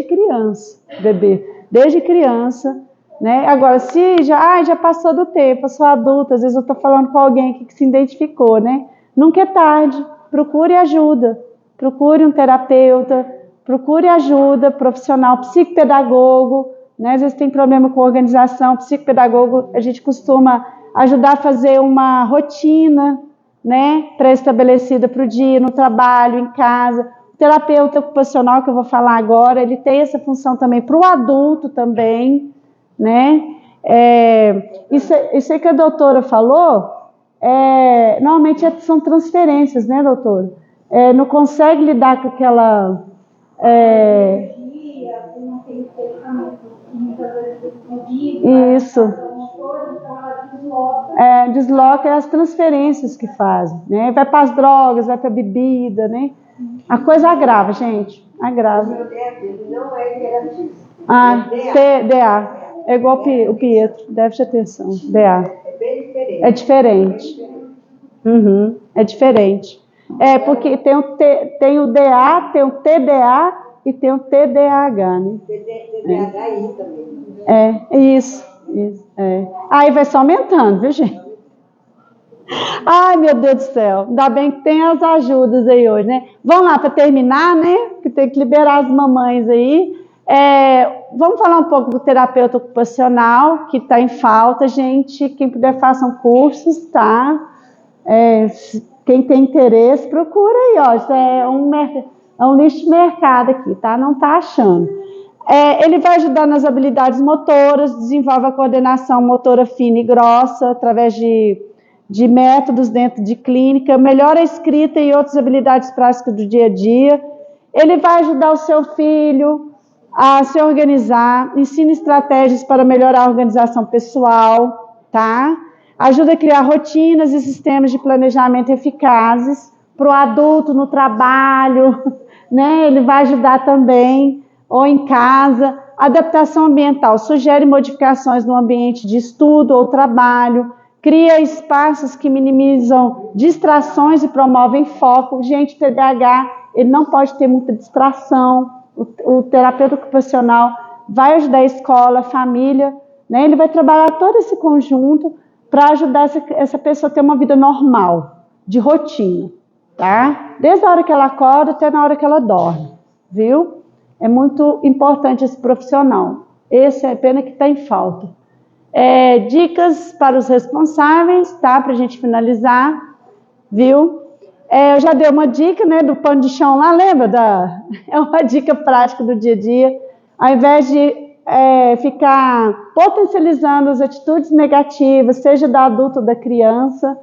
criança, desde criança, né? Agora, se já passou do tempo, eu sou adulta, às vezes eu estou falando com alguém que se identificou, né? Nunca é tarde, procure ajuda, procure um terapeuta, procure ajuda profissional, psicopedagogo, né? Às vezes tem problema com organização, psicopedagogo, a gente costuma ajudar a fazer uma rotina, né? Pré-estabelecida para o dia, no trabalho, em casa. O terapeuta ocupacional, que eu vou falar agora, ele tem essa função também para o adulto também, né? Isso aí que a doutora falou, normalmente são transferências, né, doutora? Não consegue lidar com aquela... Isso. Desloca as transferências que fazem, né? Vai para as drogas, vai para a bebida, né? A coisa agrava, gente. Agrava. O meu dele não é interatista. DA. É igual o Pietro, deve ter atenção. DA. É bem diferente. É diferente. É diferente. Porque tem o DA, tem o TDA e tem o TDAH, né? TDAHI também. Isso. Aí vai só aumentando, viu, gente? Ai, meu Deus do céu. Ainda bem que tem as ajudas aí hoje, né? Vamos lá, para terminar, né? Que tem que liberar as mamães aí. Vamos falar um pouco do terapeuta ocupacional, que está em falta, gente. Quem puder, façam cursos, tá? Quem tem interesse, procura aí, ó. Isso é um nicho de mercado aqui, tá? Não tá achando. Ele vai ajudar nas habilidades motoras, desenvolve a coordenação motora fina e grossa, através de métodos dentro de clínica, melhora a escrita e outras habilidades práticas do dia a dia. Ele vai ajudar o seu filho a se organizar, ensina estratégias para melhorar a organização pessoal, tá? Ajuda a criar rotinas e sistemas de planejamento eficazes para o adulto no trabalho, né? Ele vai ajudar também, ou em casa. Adaptação ambiental, sugere modificações no ambiente de estudo ou trabalho, cria espaços que minimizam distrações e promovem foco. Gente, TDAH, ele não pode ter muita distração. O terapeuta ocupacional vai ajudar a escola, a família, né? Ele vai trabalhar todo esse conjunto para ajudar essa pessoa a ter uma vida normal, de rotina, tá? Desde a hora que ela acorda até na hora que ela dorme, viu? É muito importante esse profissional. Esse é pena que está em falta. Dicas para os responsáveis, tá? Para a gente finalizar, viu? Eu já dei uma dica, né, do pano de chão lá, lembra? É uma dica prática do dia a dia. Ao invés de ficar potencializando as atitudes negativas, seja da adulta ou da criança,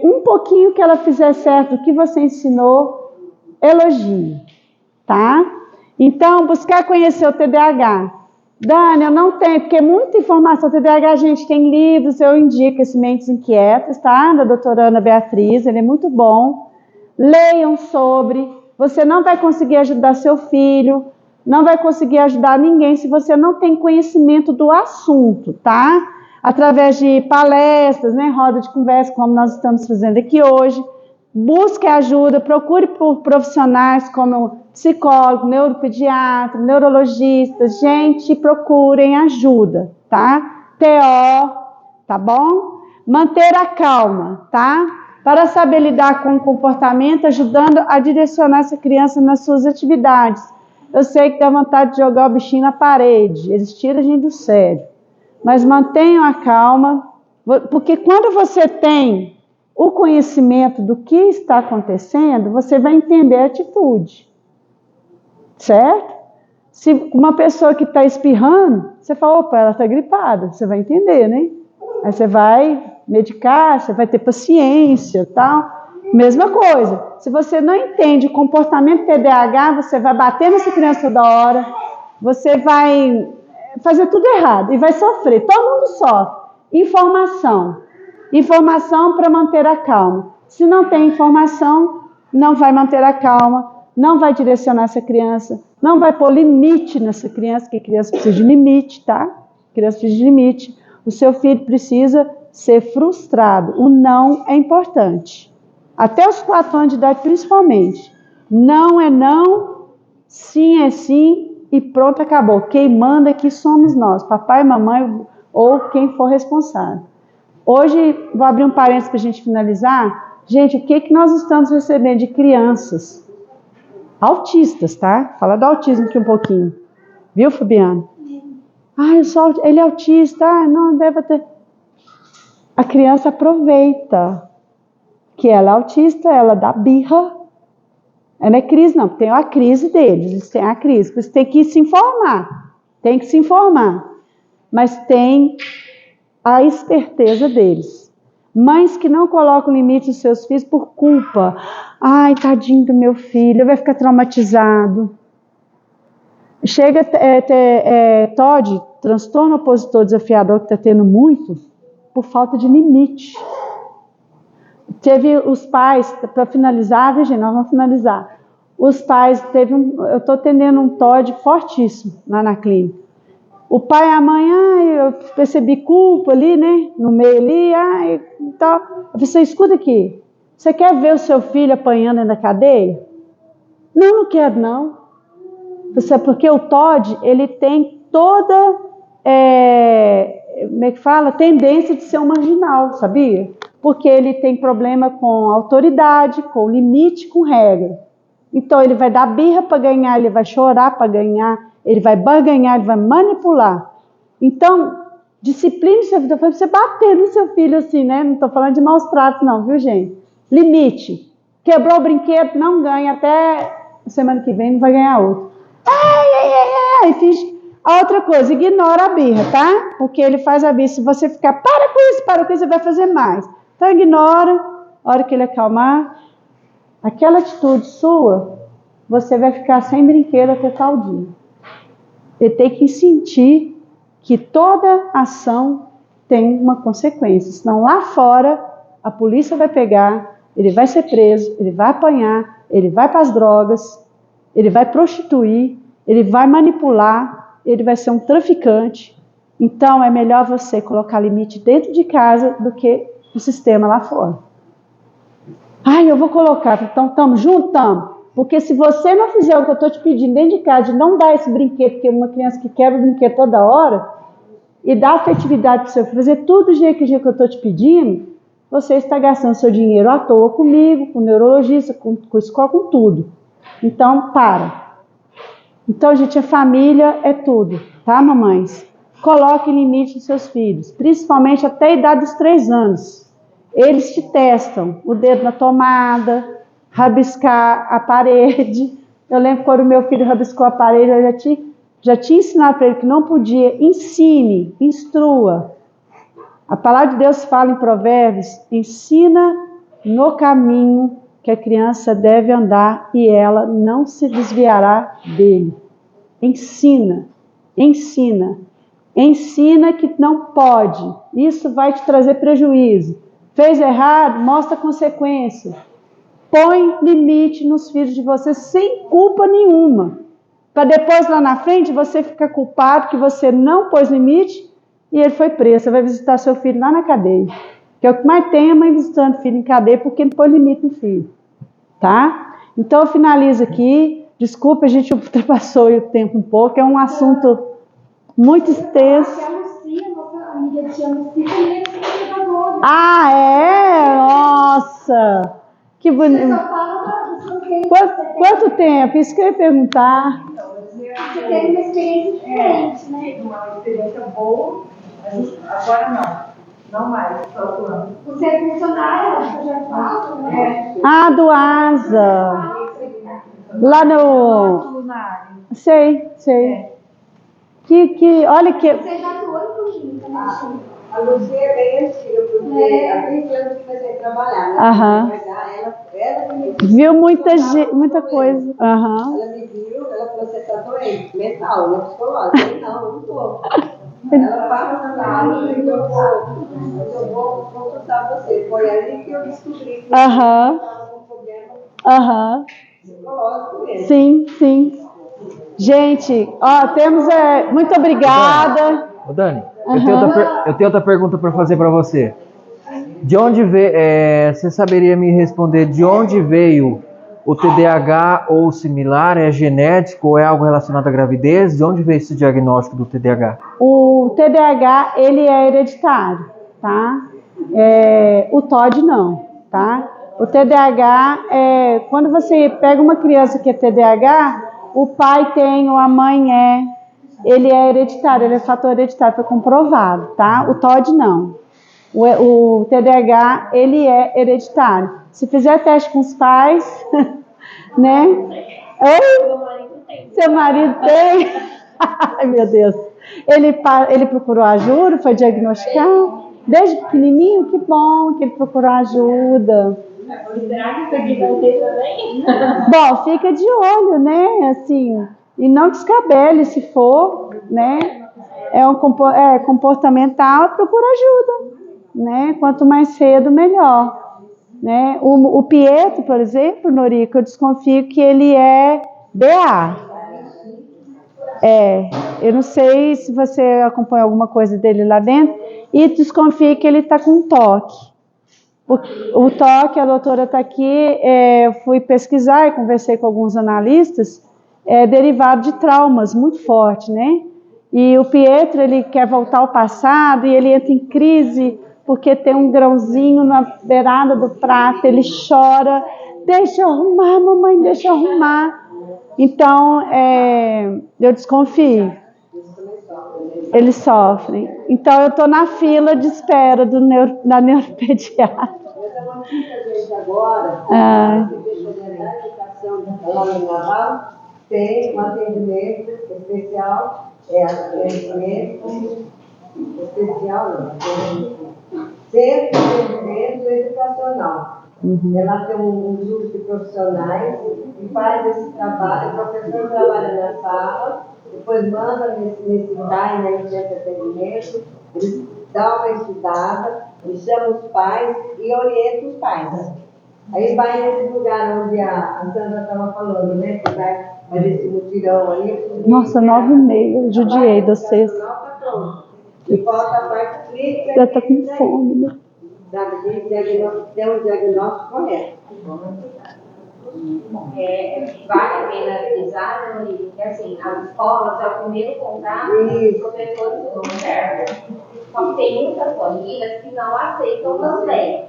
um pouquinho que ela fizer certo, o que você ensinou, elogie, tá? Então, buscar conhecer o TDAH. Dani, eu não tenho, porque muita informação TDAH, a gente tem livros, eu indico esse Mentes Inquietas, tá? Da doutora Ana Beatriz, ele é muito bom. Leiam sobre, você não vai conseguir ajudar seu filho, não vai conseguir ajudar ninguém se você não tem conhecimento do assunto, tá? Através de palestras, né, roda de conversa, como nós estamos fazendo aqui hoje. Busque ajuda, procure por profissionais como psicólogo, neuropediatra, neurologista. Gente, procurem ajuda, tá? TO, tá bom? Manter a calma, tá? Para saber lidar com o comportamento, ajudando a direcionar essa criança nas suas atividades. Eu sei que dá vontade de jogar o bichinho na parede, eles tiram a gente do sério. Mas mantenham a calma, porque quando você tem o conhecimento do que está acontecendo, você vai entender a atitude. Certo? Se uma pessoa que está espirrando, você fala, opa, ela está gripada, você vai entender, né? Aí você vai medicar, você vai ter paciência, tal. Mesma coisa, se você não entende o comportamento TDAH, você vai bater nessa criança toda hora, você vai fazer tudo errado e vai sofrer, todo mundo sofre. Informação para manter a calma. Se não tem informação, não vai manter a calma, não vai direcionar essa criança, não vai pôr limite nessa criança, porque criança precisa de limite, tá? Criança precisa de limite. O seu filho precisa ser frustrado. O não é importante. Até os 4 anos de idade, principalmente. Não é não, sim é sim e pronto, acabou. Quem manda aqui somos nós, papai, mamãe ou quem for responsável. Hoje, vou abrir um parênteses para a gente finalizar. Gente, o que nós estamos recebendo de crianças? Autistas, tá? Fala do autismo aqui um pouquinho. Viu, Fabiano? Ele é autista. Não, deve ter. A criança aproveita que ela é autista, ela dá birra. Ela é crise, não. Tem a crise deles, eles têm a crise. Por isso tem que se informar. Tem que se informar. Mas tem a esperteza deles. Mães que não colocam limite nos seus filhos por culpa. Ai, tadinho do meu filho, ele vai ficar traumatizado. Chega TOD, transtorno opositor desafiador, que está tendo muito, por falta de limite. Teve os pais, para finalizar, Virginia, nós vamos finalizar. Os pais, eu estou atendendo um TOD fortíssimo lá na clínica. O pai e a mãe, eu percebi culpa ali, né? No meio ali, então. A pessoa, escuta aqui. Você quer ver o seu filho apanhando na cadeia? Não quero, não. Porque o TOD, ele tem toda, como é que fala? Tendência de ser um marginal, sabia? Porque ele tem problema com autoridade, com limite, com regra. Então, ele vai dar birra para ganhar, ele vai chorar para ganhar, ele vai barganhar, ele vai manipular. Então, disciplina seu filho. Você bater no seu filho assim, né? Não estou falando de maus tratos, não, viu, gente? Limite. Quebrou o brinquedo, não ganha. Até semana que vem não vai ganhar outro. Ai. A outra coisa, ignora a birra, tá? Porque ele faz a birra. Se você ficar, para com isso, você vai fazer mais. Então, ignora. A hora que ele acalmar, aquela atitude sua, você vai ficar sem brinquedo até tal dia. Você tem que sentir que toda ação tem uma consequência. Senão lá fora, a polícia vai pegar, ele vai ser preso, ele vai apanhar, ele vai para as drogas, ele vai prostituir, ele vai manipular, ele vai ser um traficante. Então é melhor você colocar limite dentro de casa do que no sistema lá fora. Ai, eu vou colocar, então estamos juntos? Estamos. Porque se você não fizer o que eu estou te pedindo dentro de casa, de não dar esse brinquedo, porque uma criança que quebra o brinquedo toda hora, e dar afetividade para você fazer tudo do jeito que eu estou te pedindo, você está gastando seu dinheiro à toa comigo, com o neurologista, com escola, com tudo. Então, para. Então, gente, a família é tudo, tá, mamães? Coloque limite nos seus filhos, principalmente até a idade dos 3 anos. Eles te testam, o dedo na tomada, rabiscar a parede. Eu lembro quando o meu filho rabiscou a parede, eu já tinha ensinado para ele que não podia. Ensine, instrua. A palavra de Deus fala em Provérbios, ensina no caminho que a criança deve andar e ela não se desviará dele. Ensina, ensina. Ensina que não pode. Isso vai te trazer prejuízo. Fez errado, mostra a consequência. Põe limite nos filhos de você sem culpa nenhuma. Para depois, lá na frente, você ficar culpado que você não pôs limite e ele foi preso. Você vai visitar seu filho lá na cadeia. Que é o que mais tem a mãe visitando filho em cadeia porque não pôs limite no filho. Tá? Então, eu finalizo aqui. Desculpa, a gente ultrapassou o tempo um pouco. É um assunto muito extenso. Ah, é? Nossa! Que bonito. Quanto tempo? Isso que eu ia perguntar. Você teve uma experiência diferente, né? Uma experiência boa, mas agora não. Não mais, só o ano. Você é funcionária, acho que eu já faço, né? Ah, do ASA. Lá no... Sei. Olha que... Você já atuou em clínica, né? A Luzia é bem antiga, porque há 20 anos que comecei a trabalhar, né? Aham. Ela que me Viu muita coisa. Aham. Ela me viu, ela falou, você está doente, mental, não psicológica. Eu falei, não estou. Ela fala na sala, eu vou consultar você. Foi aí que eu descobri que Aham. eu estava com um problema psicológico mesmo. Sim. Gente, ó, temos... muito obrigada. Ô Dani, eu tenho outra pergunta para fazer para você. De onde veio, você saberia me responder de onde veio o TDAH ou similar? É genético ou é algo relacionado à gravidez? De onde veio esse diagnóstico do TDAH? O TDAH, ele é hereditário, tá? O TOD não, tá? O TDAH, quando você pega uma criança que é TDAH, o pai tem ou a mãe ele é hereditário, ele é fator hereditário, foi comprovado, tá? O TOD não. O TDAH, ele é hereditário. Se fizer teste com os pais, né? Oi? Seu marido tem? Ai, meu Deus. Ele procurou ajuda, foi diagnosticado? Desde pequenininho? Que bom que ele procurou ajuda. Será que isso aqui vai ter também? Bom, fica de olho, né? Assim, e não descabele se for, né? Comportamental, procura ajuda, né? Quanto mais cedo, melhor, né? O Pietro, por exemplo, Norico, eu desconfio que ele é BA. Eu não sei se você acompanha alguma coisa dele lá dentro, e desconfio que ele está com toque. O toque, a doutora está aqui, fui pesquisar e conversei com alguns analistas, derivado de traumas muito forte, né? E o Pietro, ele quer voltar ao passado e ele entra em crise porque tem um grãozinho na beirada do prato, ele chora, deixa eu arrumar, mamãe, deixa eu arrumar. Então, eu desconfio. Eles sofrem. Então, eu estou na fila de espera da neuropediatra. Agora, a educação lá no Naval tem um atendimento especial, atendimento especial, não, centro de atendimento educacional. Ela tem um grupo de profissionais que faz esse trabalho, o professor trabalha na sala, depois manda nesse time, no centro de atendimento, eles dão uma estudada, eles chamam os pais e orientam os pais. Aí vai nesse lugar onde a Sandra estava falando, né? Que vai fazer esse mutirão ali. Nossa, 9h30, eu judiei de vocês. E falta a parte clínica. Já tá com fome, né? Tem um diagnóstico correto. Vale a pena avisar, né, que assim, as escolas é o primeiro contato dos professores do governo. Só que tem muitas famílias que não aceitam também.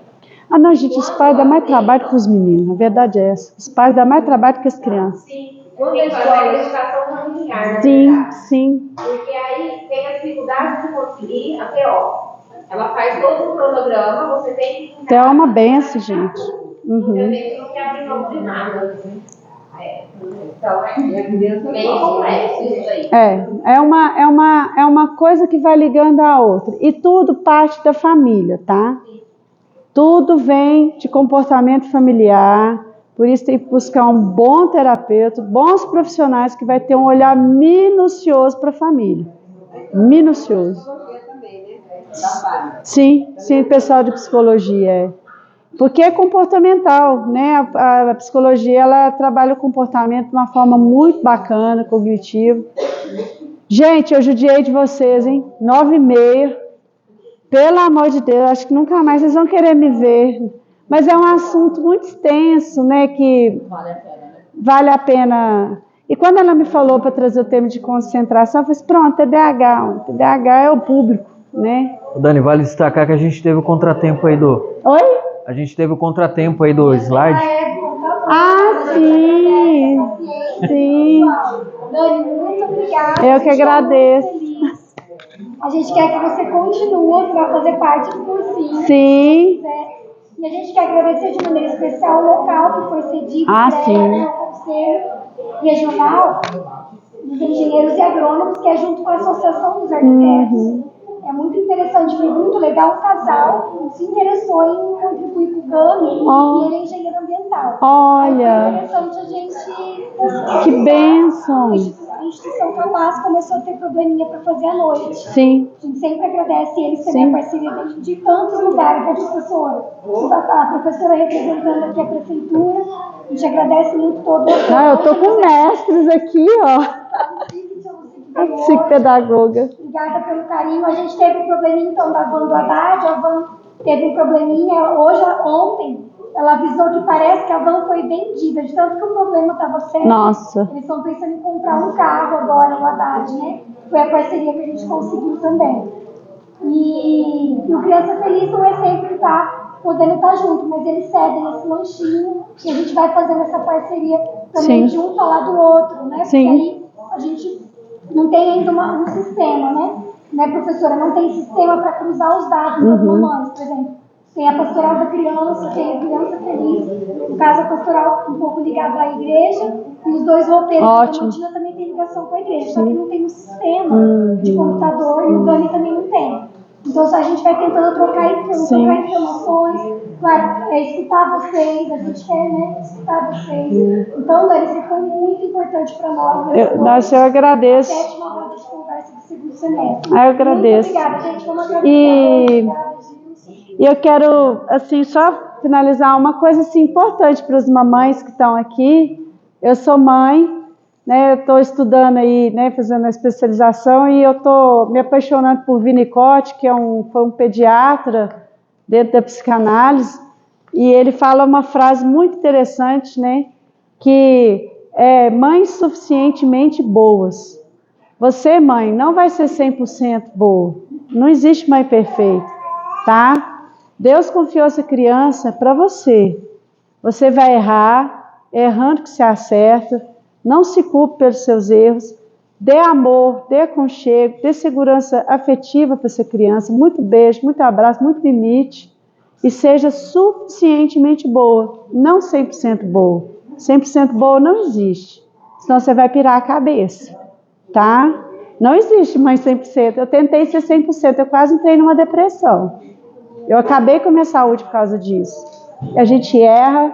Ah, não, gente, os pais dão mais trabalho que os meninos, a verdade é essa. Os pais dão mais trabalho que as crianças. Sim, quando a escola é educação familiar, na Sim, verdade. sim. Porque aí tem a dificuldade de conseguir a PO. Ela faz todo o cronograma, você tem que... Até é uma benção, gente. Porque a gente não quer abrir mão de nada. Então, é bem complexo isso aí. É uma coisa que vai ligando à outra. E tudo parte da família, tá? Tudo vem de comportamento familiar. Por isso tem que buscar um bom terapeuta, bons profissionais que vai ter um olhar minucioso para a família. Minucioso. Sim, pessoal de psicologia é. Porque é comportamental, né? A psicologia, ela trabalha o comportamento de uma forma muito bacana, cognitiva. Gente, eu judiei de vocês, hein? 9h30. Pelo amor de Deus, acho que nunca mais vocês vão querer me ver. Mas é um assunto muito extenso, né? Que vale a pena. E quando ela me falou para trazer o tema de concentração, eu falei assim, pronto, TDAH. TDAH é o público, né? Dani, vale destacar que a gente teve o contratempo aí do... Oi? A gente teve o contratempo aí do slide. Ah, sim. Sim. Dani, muito obrigada. Eu que agradeço. A gente quer que você continue para fazer parte do cursinho. Sim. Né? E a gente quer agradecer de maneira especial o local que foi cedido sim. ao Conselho Regional dos Engenheiros e Agrônomos, que é junto com a Associação dos Arquitetos. É muito interessante, foi muito legal. Um casal se interessou em contribuir com o GAMI e ele é engenheiro ambiental. Olha. É interessante a gente... Que bênção. A instituição Capaz começou a ter probleminha para fazer à noite. Sim. A gente sempre agradece eles também a parceria de tantos lugares da professora. A professora representando aqui a prefeitura. A gente agradece muito todo o Ah, eu tô com mestres aqui, ó. Psicopedagoga. Obrigada pelo carinho. A gente teve um probleminha então da Van do Haddad. A Van teve um probleminha ontem. Ela avisou que parece que a van foi vendida, de tanto que o problema estava sério. Nossa. Eles estão pensando em comprar um carro agora, o Haddad, né? Foi a parceria que a gente conseguiu também. E o Criança Feliz não é sempre que está podendo estar junto, mas eles cedem esse lanchinho e a gente vai fazendo essa parceria também de um falar do outro, né? Porque aí a gente não tem ainda um sistema, né, professora? Não tem sistema para cruzar os dados das mamães, por exemplo. Tem a pastoral da criança, tem a Criança Feliz, no caso a pastoral um pouco ligada à igreja, e os dois roteiros da rotina também tem ligação com a igreja, só que não tem um sistema de computador e o Dani também não tem. Então a gente vai tentando trocar informações, claro, escutar vocês, a gente quer, né, escutar vocês. Então, Dani, você foi muito importante para nós. Eu agradeço. A sétima roda de conversa do segundo semestre. Eu agradeço. Muito obrigada, gente. Vamos agradecer. E eu quero, assim, só finalizar uma coisa assim, importante para as mamães que estão aqui. Eu sou mãe, né? Eu estou estudando aí, né, fazendo a especialização e eu estou me apaixonando por Winnicott, que foi um pediatra dentro da psicanálise, e ele fala uma frase muito interessante, né, que é mães suficientemente boas. Você, mãe, não vai ser 100% boa. Não existe mãe perfeita, tá? Deus confiou essa criança para você. Você vai errar, errando que se acerta. Não se culpe pelos seus erros. Dê amor, dê aconchego, dê segurança afetiva para essa criança. Muito beijo, muito abraço, muito limite. E seja suficientemente boa. Não 100% boa. 100% boa não existe. Senão você vai pirar a cabeça. Tá? Não existe mais 100%. Eu tentei ser 100%. Eu quase entrei numa depressão. Eu acabei com a minha saúde por causa disso. A gente erra,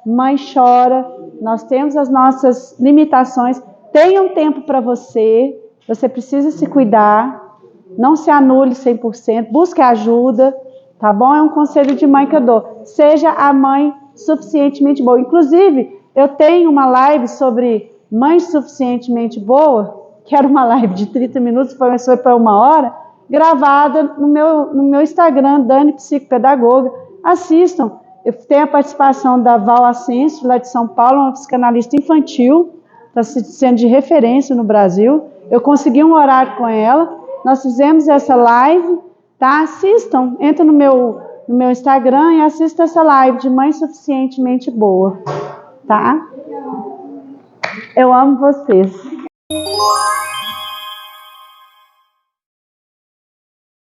mãe chora, nós temos as nossas limitações. Tenha um tempo para você, você precisa se cuidar, não se anule 100%, busque ajuda, tá bom? É um conselho de mãe que eu dou. Seja a mãe suficientemente boa. Inclusive, eu tenho uma live sobre mãe suficientemente boa, que era uma live de 30 minutos, foi para 1 hora, gravada no meu Instagram, Dani Psicopedagoga. Assistam. Eu tenho a participação da Val Ascenso, lá de São Paulo, uma psicanalista infantil, está sendo de referência no Brasil. Eu consegui um horário com ela, nós fizemos essa live, tá? Assistam, entra no meu Instagram e assista essa live de mãe suficientemente boa, tá? Eu amo vocês.